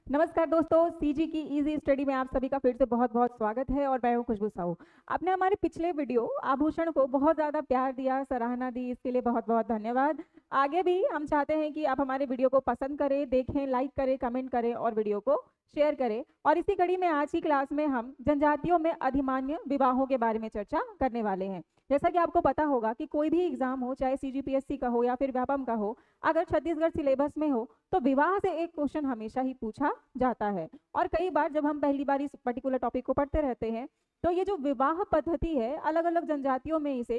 नमस्कार दोस्तों, सीजी की इजी स्टडी में आप सभी का फिर से बहुत बहुत स्वागत है और मैं हूं खुशबू साहू। आपने हमारे पिछले वीडियो आभूषण को बहुत ज़्यादा प्यार दिया, सराहना दी, इसके लिए बहुत बहुत धन्यवाद। आगे भी हम चाहते हैं कि आप हमारे वीडियो को पसंद करें, देखें, लाइक करें, कमेंट करें और वीडियो को शेयर करें। और इसी कड़ी में आज की क्लास में हम जनजातियों में अधिमान्य विवाहों के बारे में चर्चा करने वाले हैं। जैसा कि आपको पता होगा कि कोई भी एग्जाम हो, चाहे सीजीपीएससी का हो या फिर व्यापम का हो, अगर छत्तीसगढ़ सिलेबस में हो तो विवाह से एक क्वेश्चन हमेशा ही पूछा जाता है। और कई बार जब हम पहली बार इस पर्टिकुलर टॉपिक को पढ़ते रहते हैं तो ये जो विवाह पद्धति है, अलग अलग जनजातियों में इसे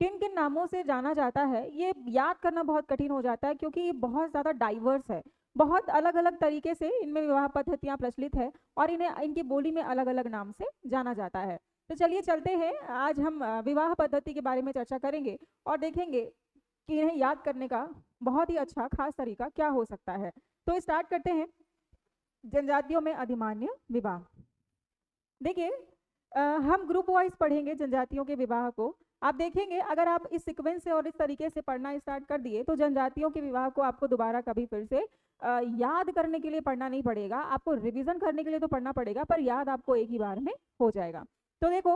किन किन नामों से जाना जाता है, ये याद करना बहुत कठिन हो जाता है क्योंकि ये बहुत ज़्यादा डाइवर्स है। बहुत अलग अलग तरीके से इनमें विवाह पद्धतियाँ प्रचलित है और इन्हें इनकी बोली में अलग अलग नाम से जाना जाता है। तो चलिए चलते हैं, आज हम विवाह पद्धति के बारे में चर्चा करेंगे और देखेंगे कि इन्हें याद करने का बहुत ही अच्छा खास तरीका क्या हो सकता है। तो स्टार्ट करते हैं। जनजातियों में अधिमान्य विवाह। देखिए, हम ग्रुप वाइज पढ़ेंगे जनजातियों के विवाह को। आप देखेंगे अगर आप इस सीक्वेंस से और इस तरीके से पढ़ना स्टार्ट कर दिए तो जनजातियों के विवाह को आपको दोबारा कभी फिर से याद करने के लिए पढ़ना नहीं पड़ेगा। आपको रिवीजन करने के लिए तो पढ़ना पड़ेगा, पर याद आपको एक ही बार में हो जाएगा। तो देखो,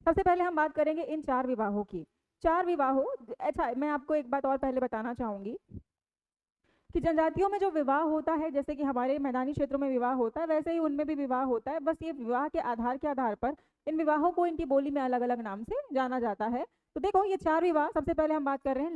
सबसे पहले हम बात करेंगे इन 4 विवाहों की। 4 विवाहों, अच्छा मैं आपको एक बात और पहले बताना चाहूँगी कि जनजातियों में जो विवाह होता है, जैसे कि हमारे मैदानी क्षेत्रों में विवाह होता है, वैसे ही उनमें भी विवाह होता है। बस ये विवाह के आधार पर इन विवाहों को इनकी बोली में अलग अलग नाम से जाना जाता है। तो देखो, ये 4 विवाह, सबसे पहले हम बात कर रहे हैं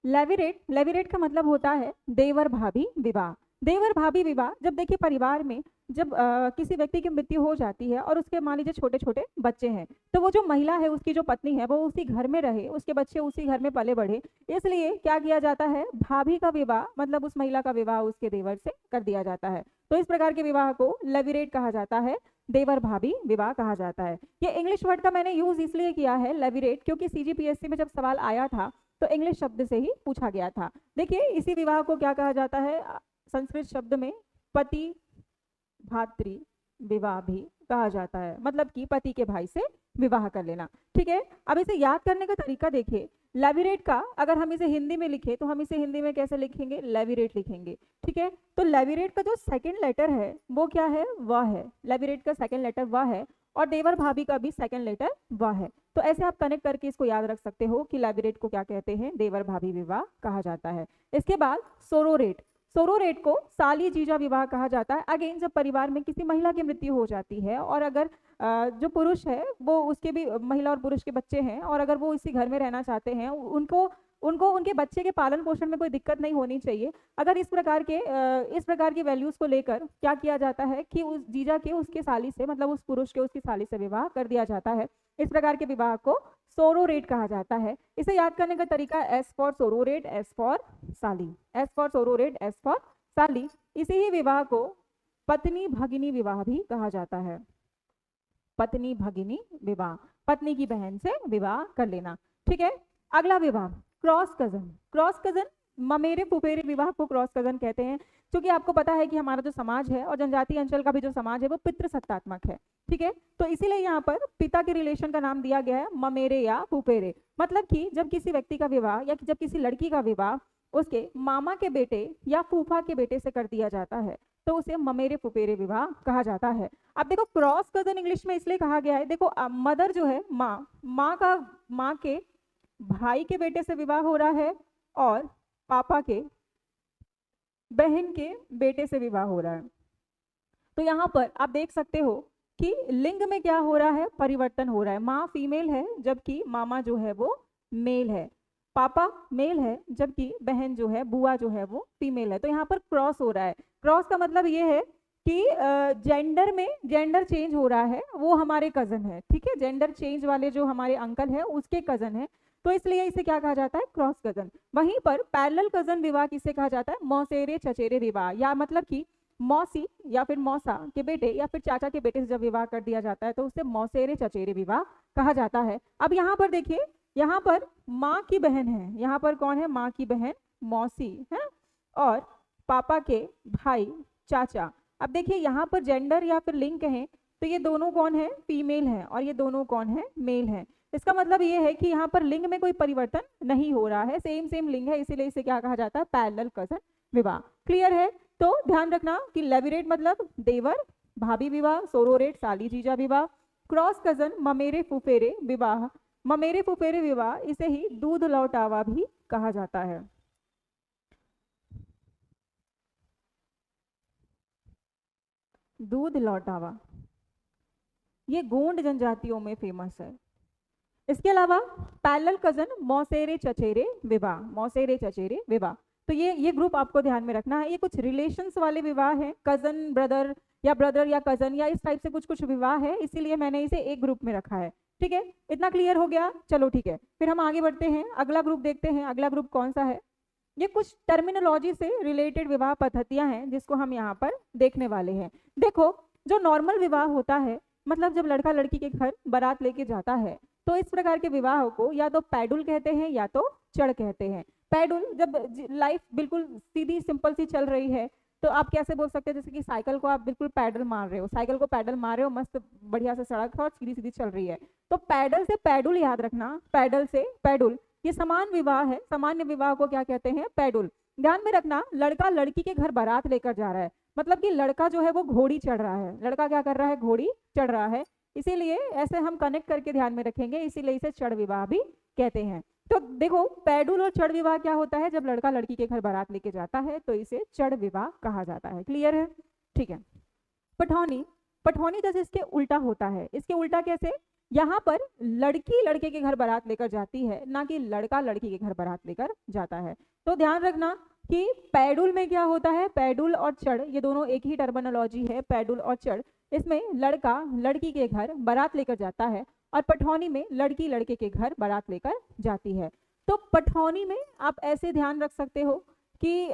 लेविरेट। लेविरेट का मतलब होता है देवर भाभी विवाह। देवर भाभी विवाह, जब देखिए परिवार में जब किसी व्यक्ति की मृत्यु हो जाती है और उसके मान लीजिए छोटे छोटे बच्चे हैं, तो वो जो महिला है, उसकी जो पत्नी है, वो उसी घर में रहे, उसके बच्चे उसी घर में पले बढ़े, इसलिए क्या किया जाता है, भाभी का विवाह मतलब उस महिला का विवाह उसके देवर से कर दिया जाता है। तो इस प्रकार के विवाह को लेविरेट कहा जाता है, देवर भाभी विवाह कहा जाता है। ये इंग्लिश वर्ड का मैंने यूज इसलिए किया है लेविरेट, क्योंकि सीजीपीएससी में जब सवाल आया था तो इंग्लिश शब्द से ही पूछा गया था। देखिए, इसी विवाह को क्या कहा जाता है, संस्कृत शब्द में पति भातृ विवाह भी कहा जाता है, मतलब कि पति के भाई से विवाह कर लेना। ठीक है, अब इसे याद करने का तरीका देखिए। लेविरेट का अगर हम इसे हिंदी में लिखे तो हम इसे हिंदी में कैसे लिखेंगे, लेविरेट लिखेंगे। ठीक है, तो लेविरेट का जो सेकंड लेटर है वो क्या है, वह है। लेविरेट का सेकंड लेटर वह है और देवर भाभी का भी सेकंड लेटर वह है। तो ऐसे आप कनेक्ट करके इसको याद रख सकते हो कि लेविरेट को क्या कहते हैं, देवर भाभी विवाह कहा जाता है। इसके बाद सोरोरेट। सोरोरेट को साली जीजा विवाह कहा जाता है। अगेन, जब परिवार में किसी महिला की मृत्यु हो जाती है और अगर जो पुरुष है वो, उसके भी महिला और पुरुष के बच्चे हैं और अगर वो इसी घर में रहना चाहते हैं, उनको उनको उनके बच्चे के पालन पोषण में कोई दिक्कत नहीं होनी चाहिए। अगर इस प्रकार की वैल्यूज को लेकर क्या किया जाता है कि उस जीजा के उसके साली से, मतलब उस पुरुष के उसकी साली से विवाह कर दिया जाता है। इस प्रकार के विवाह को सोरोरेट कहा जाता है। इसे याद करने का तरीका, S for sororate, S for साली, S for sororate, S for साली। इसी ही विवाह को पत्नी भगिनी विवाह भी कहा जाता है। पत्नी भगिनी विवाह, पत्नी की बहन से विवाह कर लेना। ठीक है, अगला विवाह क्रॉस कजन। क्रॉस कजन, ममेरे फुफेरे विवाह को क्रॉस कजन कहते हैं। क्योंकि आपको पता है कि हमारा जो समाज है और जनजातीय अंचल का भी जो समाज है वो पितृसत्तात्मक है। ठीक है, तो इसीलिए यहाँ पर पिता के रिलेशन का नाम दिया गया है ममेरे या फुफेरे। मतलब कि जब किसी व्यक्ति का विवाह या जब किसी लड़की का विवाह उसके मामा के बेटे या फूफा के बेटे से कर दिया जाता है तो उसे ममेरे फुफेरे विवाह कहा जाता है। अब देखो, क्रॉस कजन इंग्लिश में इसलिए कहा गया है, देखो मदर जो है, माँ के भाई के बेटे से विवाह हो रहा है और पापा के बहन के बेटे से विवाह हो रहा है। तो यहाँ पर आप देख सकते हो कि लिंग में क्या हो रहा है, परिवर्तन हो रहा है। माँ फीमेल है जबकि मामा जो है वो मेल है, पापा मेल है जबकि बहन जो है, बुआ जो है वो फीमेल है। तो यहाँ पर क्रॉस हो रहा है। क्रॉस का मतलब ये है कि जेंडर में जेंडर चेंज हो रहा है, वो हमारे कजन है। ठीक है, जेंडर चेंज वाले जो हमारे अंकल है उसके कजन है, तो इसलिए इसे क्या कहा जाता है, क्रॉस कजन। वहीं पर पैरेलल कजन विवाह किसे कहा जाता है, मौसेरे चचेरे विवाह, या मतलब कि मौसी या फिर मौसा के बेटे या फिर चाचा के बेटे से जब विवाह कर दिया जाता है तो उसे मौसेरे चचेरे विवाह कहा जाता है। अब यहाँ पर देखिए, यहाँ पर माँ की बहन है, यहाँ पर कौन है, माँ की बहन मौसी है और पापा के भाई चाचा। अब देखिए यहाँ पर जेंडर या फिर लिंग कहें तो ये दोनों कौन है, फीमेल है और ये दोनों कौन है, मेल है। इसका मतलब ये है कि यहाँ पर लिंग में कोई परिवर्तन नहीं हो रहा है, सेम लिंग है, इसीलिए इसे क्या कहा जाता है, पैरेलल कजन विवाह। क्लियर है। तो ध्यान रखना कि लेविरेट मतलब देवर भाभी विवाह, सोरोरेट साली जीजा विवाह, क्रॉस कजन ममेरे फुफेरे विवाह, ममेरे फुफेरे विवाह इसे ही दूध लौटावा भी कहा जाता है। दूध लौटावा ये गोंड जनजातियों में फेमस है। इसके अलावा पैरेलल कजन मौसेरे चचेरे विवाह, मौसेरे चचेरे विवाह, तो ये ग्रुप आपको ध्यान में रखना है। ये कुछ रिलेशंस वाले विवाह है, कजन ब्रदर या कजन या इस टाइप से कुछ कुछ विवाह है, इसीलिए मैंने इसे एक ग्रुप में रखा है। ठीक है, इतना क्लियर हो गया? चलो ठीक है, फिर हम आगे बढ़ते हैं, अगला ग्रुप देखते हैं। अगला ग्रुप कौन सा है? ये कुछ टर्मिनोलॉजी से रिलेटेड विवाह पद्धतियां हैं जिसको हम यहाँ पर देखने वाले हैं। देखो, जो नॉर्मल विवाह होता है, मतलब जब लड़का लड़की के घर बारात लेके जाता है, तो इस प्रकार के विवाह को या तो पैडुल कहते हैं या तो चढ़ कहते हैं। पैडुल जब लाइफ बिल्कुल सीधी सिंपल सी चल रही है, तो आप कैसे बोल सकते हैं, जैसे कि साइकिल को आप बिल्कुल पैडल मार रहे हो, साइकिल को पैडल मार रहे हो, मस्त बढ़िया से सड़क है और सीधी सीधी चल रही है, तो पैडल से पैडुल याद रखना, पैडल से पैडुल, ये समान विवाह है। सामान्य विवाह को क्या कहते हैं? पैडुल। ध्यान में रखना, लड़का लड़की के घर बारात लेकर जा रहा है, मतलब कि लड़का जो है वो घोड़ी चढ़ रहा है। लड़का क्या कर रहा है? घोड़ी चढ़ रहा है, इसीलिए ऐसे हम कनेक्ट करके ध्यान में रखेंगे, इसीलिए इसे चढ़ विवाह भी कहते हैं। तो देखो, पैडुल और चढ़ विवाह क्या होता है? जब लड़का लड़की के घर बारात लेके जाता है तो इसे चढ़ विवाह कहा जाता है। क्लियर है? ठीक है। पठौनी, पठौनी जैसे इसके उल्टा होता है। इसके उल्टा कैसे? यहाँ पर लड़की लड़के के घर बारात लेकर जाती है, ना कि लड़का लड़की के घर बारात लेकर जाता है। तो ध्यान रखना कि पैडुल में क्या होता है, पैडुल और चढ़ ये दोनों एक ही टर्मिनोलॉजी है, पैडुल और चढ़। इसमें लड़का लड़की के घर बारात लेकर जाता है और पठौनी में लड़की लड़के के घर बारात लेकर जाती है। तो पठौनी में आप ऐसे ध्यान रख सकते हो कि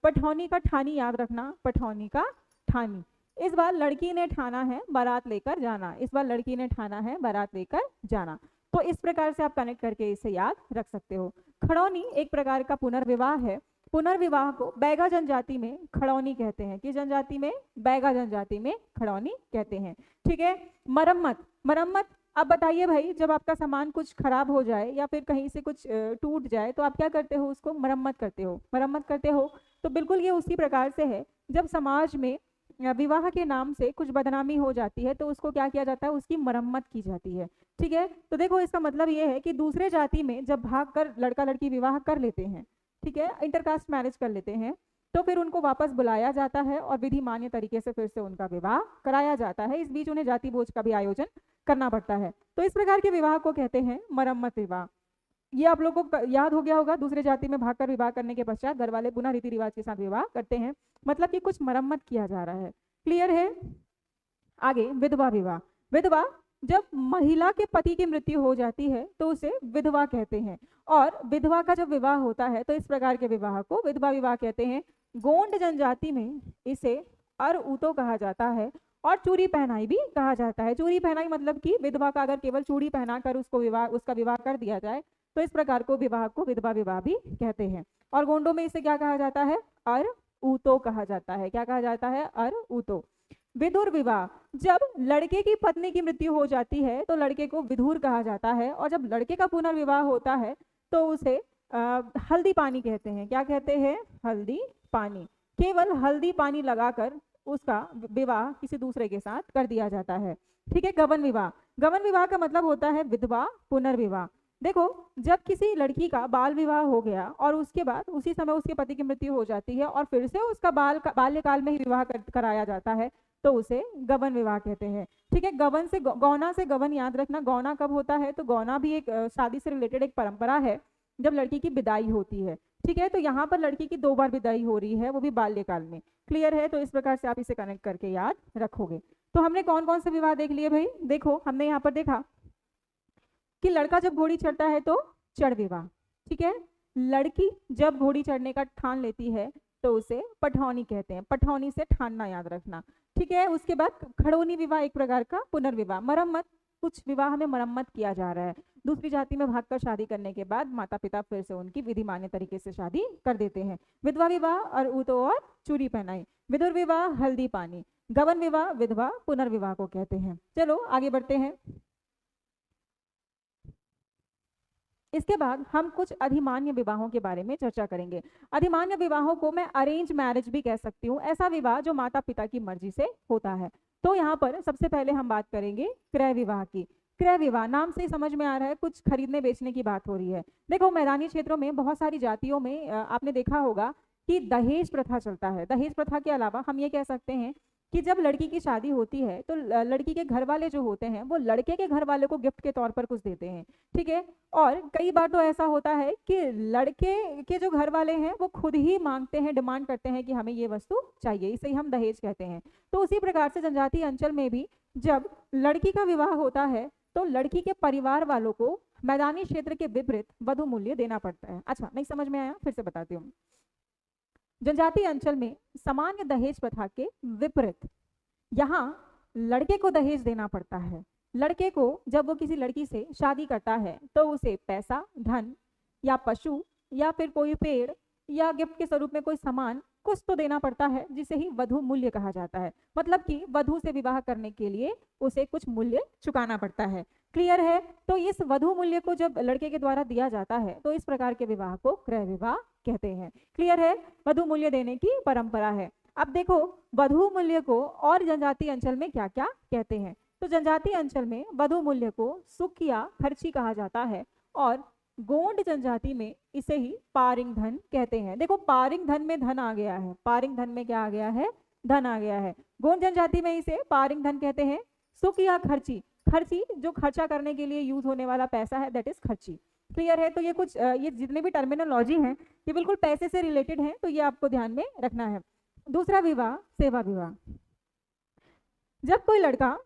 पठौनी का ठानी याद रखना, पठौनी का ठानी। इस बार लड़की ने ठाना है बारात लेकर जाना, इस बार लड़की ने ठाना है बारात लेकर जाना। तो इस प्रकार से आप कनेक्ट करके इसे याद रख सकते हो। खड़ौनी एक प्रकार का पुनर्विवाह है। पुनर्विवाह को बैगा जनजाति में खड़ौनी कहते हैं। किस जनजाति में? बैगा जनजाति में खड़ौनी कहते हैं। ठीक है। मरम्मत, मरम्मत अब बताइए भाई, जब आपका सामान कुछ खराब हो जाए या फिर कहीं से कुछ टूट जाए तो आप क्या करते हो? उसको मरम्मत करते हो, मरम्मत करते हो। तो बिल्कुल ये उसी प्रकार से है, जब समाज में विवाह के नाम से कुछ बदनामी हो जाती है तो उसको क्या किया जाता है? उसकी मरम्मत की जाती है। ठीक है। तो देखो, इसका मतलब ये है कि दूसरे जाति में जब भागकर लड़का लड़की विवाह कर लेते हैं, ठीक है, इंटरकास्ट मैरिज कर लेते हैं, तो फिर उनको वापस बुलाया जाता है और विधि मान्य तरीके से फिर से उनका विवाह कराया जाता है। इस बीच उन्हें जाति भोज का भी आयोजन करना पड़ता है। तो इस प्रकार के विवाह को कहते हैं मरम्मत विवाह। ये आप लोगों को याद हो गया होगा, दूसरे जाति में भागकर विवाह करने के पश्चात घर वाले पुनः रीति रिवाज के साथ विवाह करते हैं, मतलब कि कुछ मरम्मत किया जा रहा है। क्लियर है? आगे विधवा विवाह। विधवा, जब महिला के पति की मृत्यु हो जाती है तो उसे विधवा कहते हैं, और विधवा का जब विवाह होता है तो इस प्रकार के विवाह को विधवा विवाह कहते हैं। गोंड जनजाति में इसे अर ऊतो कहा जाता है और चूड़ी पहनाई भी कहा जाता है। चूड़ी पहनाई मतलब कि विधवा का अगर केवल चूड़ी पहनाकर उसका विवाह कर दिया जाए तो इस प्रकार को विवाह को विधवा विवाह भी कहते हैं। और गोंडों में इसे क्या कहा जाता है? अर ऊतो कहा जाता है। क्या कहा जाता है? अर ऊतो। विधुर विवाह, जब लड़के की पत्नी की मृत्यु हो जाती है तो लड़के को विधुर कहा जाता है, और जब लड़के का पुनर्विवाह होता है तो उसे हल्दी पानी कहते हैं। क्या कहते हैं? हल्दी पानी। केवल हल्दी पानी लगाकर उसका विवाह किसी दूसरे के साथ कर दिया जाता है। ठीक है। गवन विवाह, गवन विवाह का मतलब होता है विधवा पुनर्विवाह। देखो, जब किसी लड़की का बाल विवाह हो गया और उसके बाद उसी समय उसके पति की मृत्यु हो जाती है और फिर से उसका बाल्यकाल में ही विवाह कराया जाता है तो उसे गवन विवाह कहते हैं। ठीक है। गवन से गौना से गवन याद रखना। गौना कब होता है? तो गौना भी एक शादी से रिलेटेड एक परंपरा है जब लड़की की विदाई होती है। ठीक है। तो यहाँ पर लड़की की 2 बार विदाई हो रही है, वो भी बाल्यकाल में। क्लियर है? तो इस प्रकार से आप इसे कनेक्ट करके याद रखोगे। तो हमने कौन कौन से विवाह देख लिए भाई? देखो, हमने यहाँ पर देखा कि लड़का जब घोड़ी चढ़ता है तो चढ़ विवाह। ठीक है। लड़की जब घोड़ी चढ़ने का ठान लेती है तो उसे पठौनी कहते हैं। पठौनी से ठानना याद रखना। ठीक है। उसके बाद खड़ौनी विवाह एक प्रकार का पुनर्विवाह। मरम्मत, कुछ विवाह में मरम्मत किया जा रहा है, दूसरी जाति में भागकर शादी करने के बाद माता पिता फिर से उनकी विधि मान्य तरीके से शादी कर देते हैं। विधवा विवाह और ऊतो और चूड़ी पहनाई। विधुर विवाह हल्दी पानी। गवन विवाह विधवा पुनर्विवाह को कहते हैं। चलो आगे बढ़ते हैं। इसके बाद हम कुछ अधिमान्य विवाहों के बारे में चर्चा करेंगे। अधिमान्य विवाहों को मैं अरेंज मैरिज भी कह सकती हूँ, ऐसा विवाह जो माता पिता की मर्जी से होता है। तो यहाँ पर सबसे पहले हम बात करेंगे क्रय विवाह की। क्रय विवाह नाम से ही समझ में आ रहा है कुछ खरीदने बेचने की बात हो रही है। देखो, मैदानी क्षेत्रों में बहुत सारी जातियों में आपने देखा होगा कि दहेज प्रथा चलता है। दहेज प्रथा के अलावा हम ये कह सकते हैं कि जब लड़की की शादी होती है तो लड़की के घर वाले जो होते हैं वो लड़के के घर वाले को गिफ्ट के तौर पर कुछ देते हैं, ठीक है। और कई बार तो ऐसा होता है कि लड़के के जो घर वाले हैं वो खुद ही मांगते हैं, डिमांड करते हैं कि हमें ये वस्तु चाहिए, इसे ही हम दहेज कहते हैं। तो उसी प्रकार से जनजातीय अंचल में भी जब लड़की का विवाह होता है तो लड़की के परिवार वालों को मैदानी क्षेत्र के विपरीत वधु मूल्य देना पड़ता है। अच्छा, नहीं समझ में आया, फिर से बताती हूँ। जनजातीय अंचल में सामान्य दहेज प्रथा के विपरीत यहाँ लड़के को दहेज देना पड़ता है। लड़के को जब वो किसी लड़की से शादी करता है तो उसे पैसा, धन या पशु या फिर कोई पेड़ या गिफ्ट के स्वरूप में कोई सामान कुछ तो देना पड़ता है, जिसे ही वधु मूल्य कहा जाता है। मतलब कि वधु से विवाह करने के लिए उसे कुछ मूल्य चुकाना पड़ता है। क्लियर है? तो इस वधु मूल्य को जब लड़के के द्वारा दिया जाता है तो इस प्रकार के विवाह को क्रय विवाह कहते हैं। क्लियर है? वधु मूल्य देने की परंपरा है। अब देखो, वधु मूल्य को और जनजातीय अंचल में क्या क्या कहते हैं। तो जनजातीय अंचल में वधु मूल्य को सुख या खर्ची कहा जाता है और गोंड जनजाति में इसे ही पारिंग धन कहते हैं। देखो, पारिंग धन में धन आ गया है, पारिंग धन में क्या आ गया है? धन आ गया है। गोंड जनजाति में इसे पारिंग धन कहते हैं। सुख या खर्ची, खर्ची जो खर्चा करने के लिए यूज होने वाला पैसा है, दैट इज खर्ची। क्लियर है? तो ये कुछ ये जितने भी टर्मिनोलॉजी हैं ये बिल्कुल पैसे से रिलेटेड हैं, तो ये आपको ध्यान में रखना है। दूसरा विवाह, सेवा विवाह। जब कोई लड़का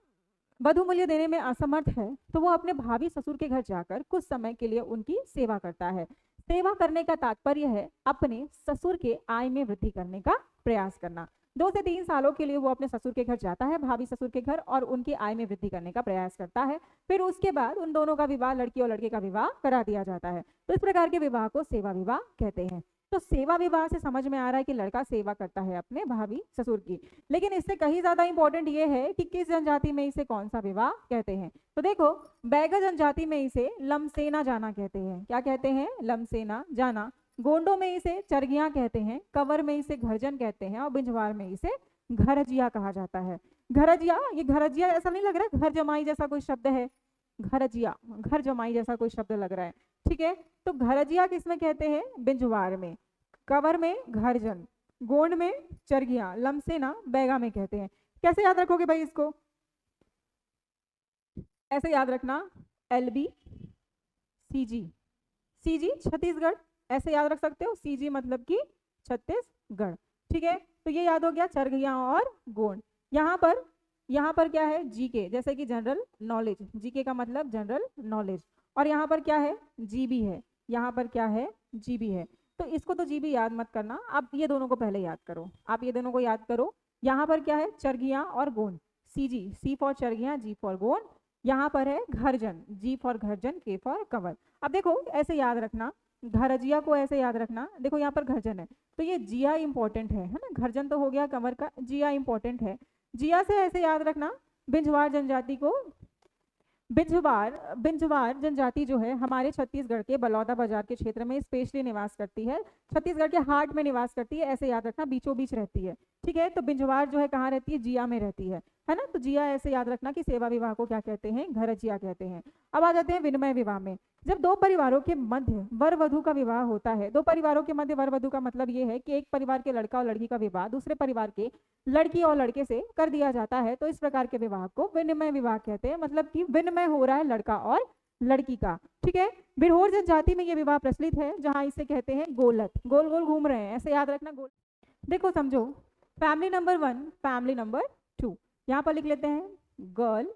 वधु मूल्य देने में असमर्थ है तो वो अपने भावी ससुर के घर जाकर कुछ समय के लिए उनकी सेवा करता है। सेवा करने का तात्पर्य है अपने ससुर के आय में वृद्धि करने का प्रयास करना। 2 से 3 सालों के लिए वो अपने ससुर के घर जाता है, भावी ससुर के घर, और उनकी आय में वृद्धि करने का प्रयास करता है। फिर उसके बाद उन दोनों का विवाह, लड़की और लड़के का विवाह करा दिया जाता है। तो इस प्रकार के विवाह को सेवा विवाह कहते हैं। तो सेवा विवाह से समझ में आ रहा है कि लड़का सेवा करता है अपने भावी ससुर की। लेकिन इससे कहीं ज्यादा इंपॉर्टेंट ये है कि किस जनजाति में इसे कौन सा विवाह कहते हैं। तो देखो, बैगा जनजाति में इसे लमसेना जाना कहते हैं। क्या कहते हैं? लमसेना जाना। गोंडों में इसे चरगिया कहते हैं, कवर में इसे घरजन कहते हैं और बिंजवार में इसे घरजिया कहा जाता है। घरजिया, ये घरजिया ऐसा नहीं लग रहा है घर जमाई जैसा कोई शब्द है? घरजिया, घर जमाई जैसा कोई शब्द लग रहा है, ठीक है। तो घरजिया किसमें कहते हैं? बिंजवार में। कवर में घरजन, गोंड में चरगिया, लमसेना बैगा में कहते हैं। कैसे याद रखोगे भाई इसको? ऐसे याद रखना, LB CG, CG छत्तीसगढ़, ऐसे याद रख सकते हो। CG मतलब कि छत्तीसगढ़, ठीक है। तो ये याद हो गया, चरगिया और गोंड। यहाँ पर क्या है? GK, जैसे कि जनरल नॉलेज। GK का मतलब जनरल नॉलेज। और यहाँ पर क्या है? GB है। यहाँ पर क्या है? GB है। तो इसको तो GB याद मत करना, आप ये दोनों को पहले याद करो। आप ये दोनों को याद करो। यहाँ पर क्या है? चरगिया और गोंड। CG, C फॉर चरगिया, G फॉर गोंड। यहाँ पर है घरजन, G फॉर घरजन, K फॉर कवर। अब देखो, ऐसे याद रखना, घरजिया को ऐसे याद रखना। देखो यहाँ पर घरजन है तो ये जिया इंपॉर्टेंट है ना। घरजन तो हो गया कवर का, जिया इंपॉर्टेंट है। जिया से ऐसे याद रखना, बिंजवार जनजाति को। बिंजवार जनजाति जो है हमारे छत्तीसगढ़ के बलौदा बाजार के क्षेत्र में स्पेशली निवास करती है। छत्तीसगढ़ के हार्ट में निवास करती है, ऐसे याद रखना, बीचों बीच रहती है, ठीक है। तो बिंजवार जो है कहाँ रहती है? जिया में रहती है ना। तो जिया ऐसे याद रखना कि सेवा विवाह को क्या कहते हैं? घरजिया कहते हैं। अब आ जाते हैं विनिमय विवाह में। जब 2 परिवारों के मध्य वर वधु का विवाह होता है, 2 परिवारों के मध्य वर वधु का मतलब ये है कि एक परिवार के लड़का और लड़की का विवाह दूसरे परिवार के लड़की और लड़के से कर दिया जाता है, तो इस प्रकार के विवाह को विनिमय विवाह कहते हैं। मतलब कि विनिमय हो रहा है लड़का और लड़की का, ठीक है। बिरहोर जनजाति में ये विवाह प्रचलित है, जहां इसे कहते हैं गोलत। गोल गोल घूम रहे हैं, ऐसे याद रखना गोल। देखो समझो, फैमिली नंबर 1, फैमिली नंबर 2। यहाँ पर लिख लेते हैं गर्ल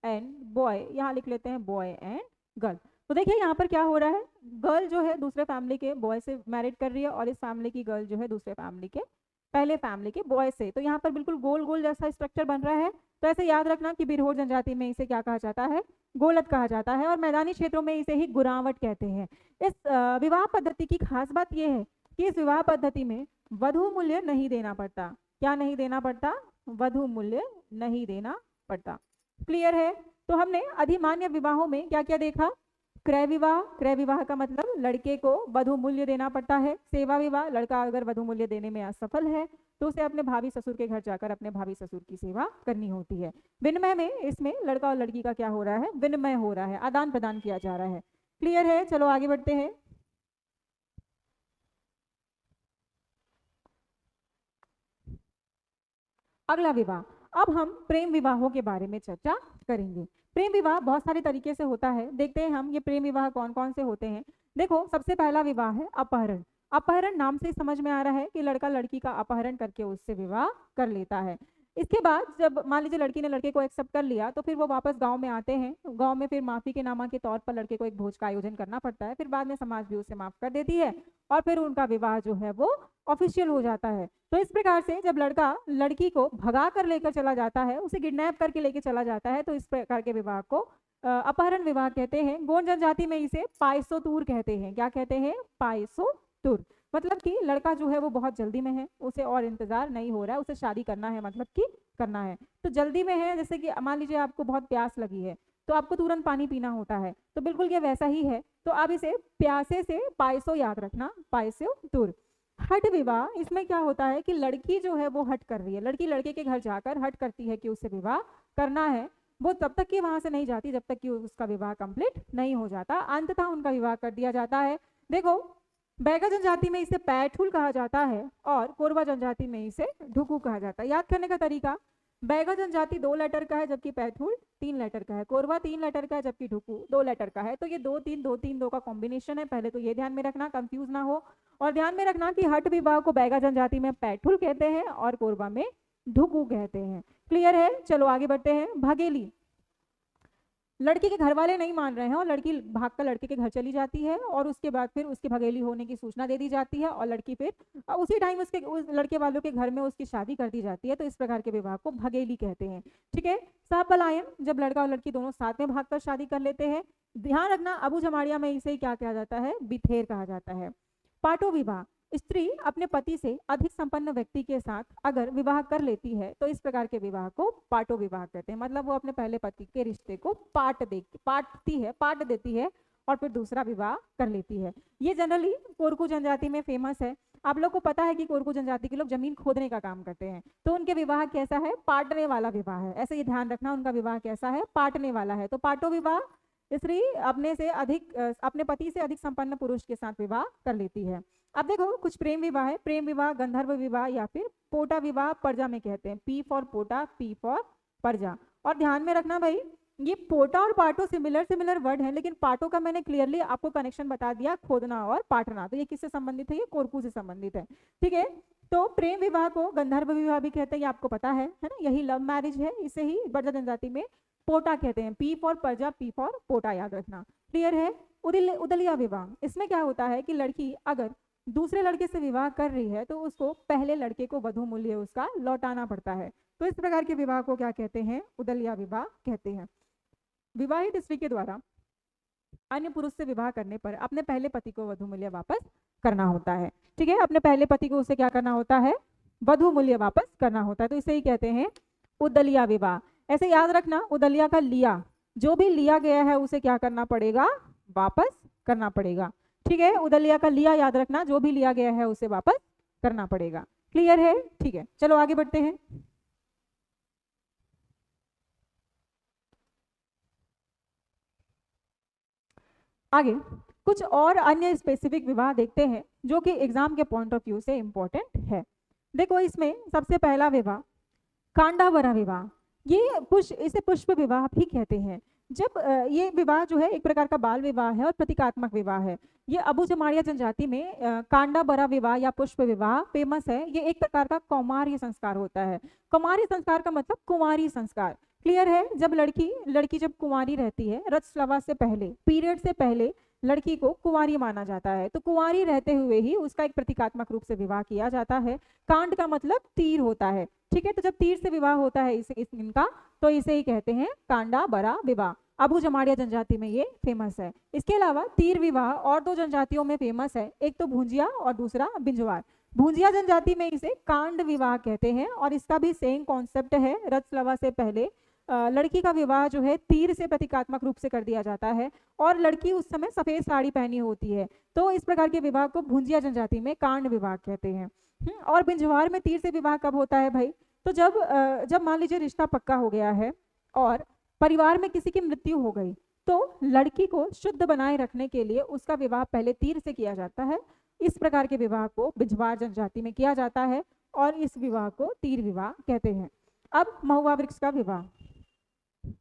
एंड बॉय, यहाँ लिख लेते हैं बॉय एंड गर्ल। तो देखिए यहाँ पर क्या हो रहा है, गर्ल जो है दूसरे फैमिली के बॉय से मैरिड कर रही है और इस फैमिली की गर्ल जो है दूसरे फैमिली के पहले फैमिली के बॉय से। तो यहाँ पर बिल्कुल गोल गोल जैसा स्ट्रक्चर बन रहा है। तो ऐसे याद रखना कि बिरहोर जनजाति में इसे क्या कहा जाता है? गोलत कहा जाता है, और मैदानी क्षेत्रों में इसे ही गुरावट कहते हैं। इस विवाह पद्धति की खास बात यह है कि इस विवाह पद्धति में वधु मूल्य नहीं देना पड़ता। क्या नहीं देना पड़ता? वधु मूल्य नहीं देना पड़ता। क्लियर है? तो हमने अधिमान्य विवाहों में क्या क्या देखा? क्रय विवाह, क्रय विवाह का मतलब लड़के को वधु मूल्य देना पड़ता है। सेवा विवाह, लड़का अगर वधु मूल्य देने में असफल है तो उसे अपने भाभी ससुर के घर जाकर अपने भाभी ससुर की सेवा करनी होती है। विनिमय में इसमें लड़का और लड़की का क्या हो रहा है, विनिमय हो रहा है, आदान प्रदान किया जा रहा है। क्लियर है? चलो आगे बढ़ते हैं। अगला विवाह, अब हम प्रेम विवाहों के बारे में चर्चा करेंगे। प्रेम विवाह बहुत सारे तरीके से होता है, देखते हैं हम ये प्रेम विवाह कौन कौन से होते हैं। देखो, सबसे पहला विवाह है अपहरण। अपहरण नाम से समझ में आ रहा है कि लड़का लड़की का अपहरण करके उससे विवाह कर लेता है। इसके बाद जब मान लीजिए लड़की ने लड़के को एक्सेप्ट कर लिया तो फिर वो वापस गांव में आते हैं। गांव में फिर माफी के नामा के तौर पर लड़के को एक भोज का आयोजन करना पड़ता है, फिर बाद में समाज भी उसे माफ कर देती है और फिर उनका विवाह जो है वो ऑफिशियल हो जाता है। तो इस प्रकार से जब लड़का लड़की को भगा कर लेकर चला जाता है, उसे किडनैप करके लेकर चला जाता है, तो इस प्रकार के विवाह को अपहरण विवाह कहते हैं। गोंड जनजाति में इसे पायसो तूर कहते हैं। क्या कहते हैं? पायसो तूर। मतलब कि लड़का जो है वो बहुत जल्दी में है, उसे और इंतजार नहीं हो रहा है, उसे शादी करना है, मतलब कि करना है तो जल्दी में है। जैसे कि मान लीजिए आपको बहुत प्यास लगी है तो आपको तुरंत पानी पीना होता है, तो बिल्कुल ये वैसा ही है। तो आप इसे प्यासे से पायसो याद रखना, पायसो तूर। हट विवाह, इसमें क्या होता है कि लड़की जो है वो हट कर रही है, लड़की लड़के के घर जाकर हट करती है कि उससे विवाह करना है। वो तब तक कि वहां से नहीं जाती जब तक कि उसका विवाह कंप्लीट नहीं हो जाता, अंततः उनका विवाह कर दिया जाता है। देखो, बैगा जनजाति में इसे पैठुल कहा जाता है और कोरबा जनजाति में इसे ढुकू कहा जाता है। याद करने का तरीका, बैगा जनजाति 2 लेटर का है जबकि पैठुल 3 लेटर का है, कोरबा 3 लेटर का है जबकि ढुकू 2 लेटर का है। तो ये 2 3 2 3 2 का कॉम्बिनेशन है, पहले तो ये ध्यान में रखना, कंफ्यूज ना हो। और ध्यान में रखना कि हट विवाह को बैगा जनजाति में पैठुल कहते हैं और कोरबा में ढुकू कहते हैं। क्लियर है? चलो आगे बढ़ते हैं। भगेली, लड़की के घर वाले नहीं मान रहे हैं और लड़की भागकर लड़के के घर चली जाती है और उसके बाद फिर उसके भगेली होने की सूचना दे दी जाती है और लड़की फिर उसी टाइम उस लड़के वालों के घर में उसकी शादी कर दी जाती है। तो इस प्रकार के विवाह को भगेली कहते हैं। ठीक है। सहपलायन, जब लड़का और लड़की दोनों साथ में भागकर शादी कर लेते हैं। ध्यान रखना, अबू जमाड़िया में इसे क्या कहा जाता है? बिथेर कहा जाता है। पाटो विवाह, स्त्री अपने पति से अधिक संपन्न व्यक्ति के साथ अगर विवाह कर लेती है तो इस प्रकार के विवाह को पाटो विवाह कहते हैं। मतलब वो अपने पहले पति के रिश्ते को पाट देती है और फिर दूसरा विवाह कर लेती है। ये जनरली कोरकू जनजाति में फेमस है। आप लोग को पता है कि कोरकू जनजाति के लोग जमीन खोदने का काम करते हैं, तो उनके विवाह कैसा है? पाटने वाला विवाह है। ऐसे ये ध्यान रखना, उनका विवाह कैसा है? पाटने वाला है। तो पाटो विवाह, स्त्री अपने पति से अधिक संपन्न पुरुष के साथ विवाह कर लेती है। अब देखो, कुछ प्रेम विवाह है। प्रेम विवाह गंधर्व विवाह या फिर पोटा विवाह पर्जा में कहते हैं। पी फॉर पोटा, पी फॉर पर्जा। और ध्यान में रखना भाई, ये पोटा और पाटो सिमिलर वर्ड है, लेकिन पाटो का मैंने क्लियरली आपको कनेक्शन बता दिया, खोदना और पाटना। तो ये किससे संबंधित है? ये कोरकू से संबंधित है। ठीक है। तो प्रेम विवाह को गंधर्व विवाह भी कहते हैं, ये आपको पता है ना? यही लव मैरिज है, इसे ही बर्जा जनजाति में पोटा कहते हैं। पी फॉर पर्जा, पी फॉर पोटा, याद रखना। क्लियर है? उदलिया विवाह, इसमें क्या होता है कि लड़की अगर दूसरे लड़के से विवाह कर रही है तो उसको पहले लड़के को वधु मूल्य उसका लौटाना पड़ता है। तो इस प्रकार के विवाह को क्या कहते हैं? उदलिया विवाह कहते हैं। विवाहित स्त्री के द्वारा अन्य पुरुष से विवाह करने पर अपने पहले पति को वधु मूल्य वापस करना होता है। ठीक है। अपने पहले पति को उसे क्या करना होता है? वधु मूल्य वापस करना होता है। तो इसे ही कहते हैं उदलिया विवाह। ऐसे याद रखना, उदलिया का लिया, जो भी लिया गया है उसे क्या करना पड़ेगा? वापस करना पड़ेगा। ठीक है। उदलिया का लिया याद रखना, जो भी लिया गया है उसे वापस करना पड़ेगा। क्लियर है? ठीक है। चलो आगे बढ़ते हैं। आगे कुछ और अन्य स्पेसिफिक विवाह देखते हैं जो कि एग्जाम के पॉइंट ऑफ व्यू से इंपॉर्टेंट है। देखो, इसमें सबसे पहला विवाह कांडावरा विवाह। इसे पुष्प विवाह भी कहते हैं। जब ये विवाह जो है एक प्रकार का बाल विवाह है और प्रतीकात्मक विवाह है। ये अबू जमाड़िया जनजाति में कांडाबरा विवाह या पुष्प विवाह फेमस है। ये एक प्रकार का कौमार्य संस्कार होता है। कौमार्य संस्कार का मतलब कुंवारी संस्कार। क्लियर है? जब लड़की जब कुंवारी रहती है, रजस्वला से पहले, पीरियड से पहले लड़की को कुंवारी माना जाता है। तो कुंवारी रहते हुए ही उसका एक प्रतीकात्मक रूप से विवाह किया जाता है। कांड का मतलब तीर होता है। ठीक है। तो जब तीर से विवाह होता है इनका, तो इसे ही कहते हैं कांडा बरा विवाह। अबू जमाड़िया जनजाति में ये फेमस है। इसके अलावा तीर विवाह और 2 जनजातियों में फेमस है, एक तो भूंजिया और दूसरा बिंजवार। भूंजिया जनजाति में इसे कांड विवाह कहते हैं और इसका भी सेम कॉन्सेप्ट है। रजस्वला से पहले लड़की का विवाह जो है तीर से प्रतीकात्मक रूप से कर दिया जाता है और लड़की उस समय सफेद साड़ी पहनी होती है। तो इस प्रकार के विवाह को भुंजिया जनजाति में कांड विवाह कहते हैं। और बिंजवार में तीर से विवाह कब होता है भाई? तो जब मान लीजिए रिश्ता पक्का हो गया है और परिवार में किसी की मृत्यु हो गई, तो लड़की को शुद्ध बनाए रखने के लिए उसका विवाह पहले तीर से किया जाता है। इस प्रकार के विवाह को बिंजवार जनजाति में किया जाता है और इस विवाह को तीर विवाह कहते हैं। अब महुआ वृक्ष का विवाह।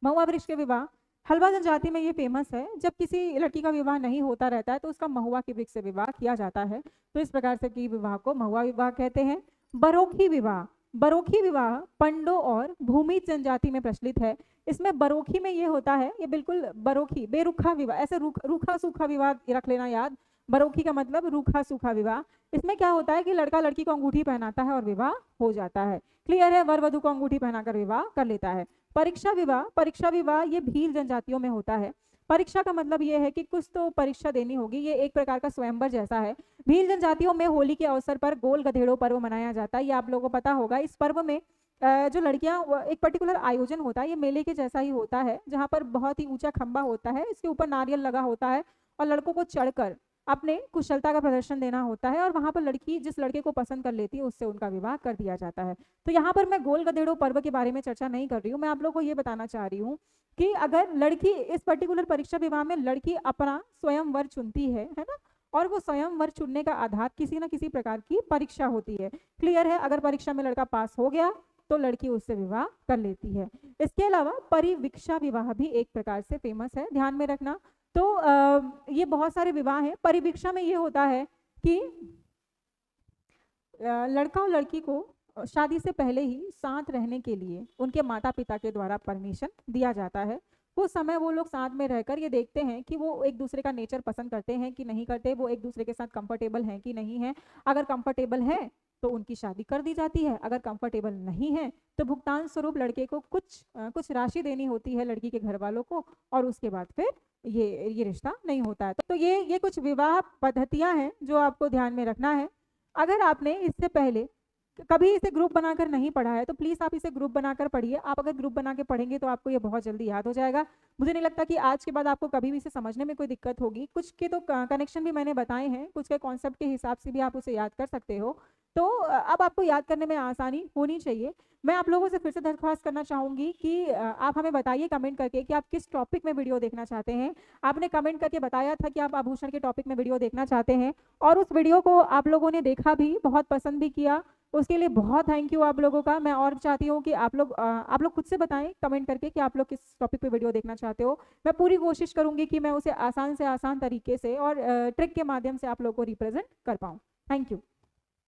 महुआ वृक्ष के विवाह हल्बा जनजाति में ये फेमस है। जब किसी लड़की का विवाह नहीं होता रहता है तो उसका महुआ के वृक्ष से विवाह किया जाता है। तो इस प्रकार से की विवाह को महुआ विवाह कहते हैं। बरोखी विवाह। बरोखी विवाह पंडो और भूमि जनजाति में प्रचलित है। इसमें बरोखी में ये होता है, ये बिल्कुल बरोखी बेरुखा विवाह, ऐसे रूखा सूखा विवाह रख लेना याद। बरोखी का मतलब रूखा सूखा विवाह। इसमें क्या होता है कि लड़का लड़की को अंगूठी पहनाता है और विवाह हो जाता है। क्लियर है? वर वधु को अंगूठी पहनाकर विवाह कर लेता है। परीक्षा विवाह। परीक्षा विवाह ये भील जनजातियों में होता है। परीक्षा का मतलब ये है कि कुछ तो परीक्षा देनी होगी, ये एक प्रकार का स्वयंवर जैसा है। भील जनजातियों में होली के अवसर पर गोल गधेड़ों पर्व मनाया जाता है। ये आप लोगों को पता होगा। इस पर्व में जो लड़कियां, एक पर्टिकुलर आयोजन होता है, ये मेले के जैसा ही होता है, जहाँ पर बहुत ही ऊंचा खंबा होता है, इसके ऊपर नारियल लगा होता है और लड़कों को चढ़कर अपने कुशलता का प्रदर्शन देना होता है और वहां पर लड़की जिस लड़के को पसंद कर लेती है उससे उनका विवाह कर दिया जाता है। तो यहाँ पर मैं गोल गधेड़ों पर्व के बारे में चर्चा नहीं कर रही हूँ। मैं आप लोगों को ये बताना चाह रही हूँ कि अगर लड़की इस पर्टिकुलर परीक्षा विवाह में लड़की अपना स्वयंवर चुनती है ना, और वो स्वयंवर चुनने का आधार किसी न किसी प्रकार की परीक्षा होती है। क्लियर है? अगर परीक्षा में लड़का पास हो गया तो लड़की उससे विवाह कर लेती है। इसके अलावा परिवीक्षा विवाह भी एक प्रकार से फेमस है, ध्यान में रखना। तो ये बहुत सारे विवाह हैं। परिवीक्षा में ये होता है कि लड़का और लड़की को शादी से पहले ही साथ रहने के लिए उनके माता पिता के द्वारा परमिशन दिया जाता है। वो समय वो लोग साथ में रहकर ये देखते हैं कि वो एक दूसरे का नेचर पसंद करते हैं कि नहीं करते, वो एक दूसरे के साथ कंफर्टेबल हैं कि नहीं है। अगर कंफर्टेबल है तो उनकी शादी कर दी जाती है, अगर कंफर्टेबल नहीं है तो भुगतान स्वरूप लड़के को कुछ राशि देनी होती है लड़की के घर वालों को, और उसके बाद फिर ये रिश्ता नहीं होता है। तो ये कुछ विवाह पद्धतियां हैं जो आपको ध्यान में रखना है। अगर आपने इससे पहले कभी इसे ग्रुप बनाकर नहीं पढ़ा है तो प्लीज आप इसे ग्रुप बनाकर पढ़िए। आप अगर ग्रुप बना के पढ़ेंगे तो आपको ये बहुत जल्दी याद हो जाएगा। मुझे नहीं लगता कि आज के बाद आपको कभी भी इसे समझने में कोई दिक्कत होगी। कुछ के तो कनेक्शन भी मैंने बताए हैं, कुछ के कॉन्सेप्ट के हिसाब से भी आप उसे याद कर सकते हो। तो अब आपको याद करने में आसानी होनी चाहिए। मैं आप लोगों से फिर से दरख्वास्त करना चाहूंगी कि आप हमें बताइए कमेंट करके कि आप किस टॉपिक में वीडियो देखना चाहते हैं। आपने कमेंट करके बताया था कि आप आभूषण के टॉपिक में वीडियो देखना चाहते हैं और उस वीडियो को आप लोगों ने देखा भी, बहुत पसंद भी किया। उसके लिए बहुत थैंक यू आप लोगों का। मैं और चाहती हूँ कि आप लोग खुद से बताएं कमेंट करके कि आप लोग किस टॉपिक पे वीडियो देखना चाहते हो। मैं पूरी कोशिश करूंगी कि मैं उसे आसान से आसान तरीके से और ट्रिक के माध्यम से आप लोगों को रिप्रेजेंट कर पाऊँ। Thank you.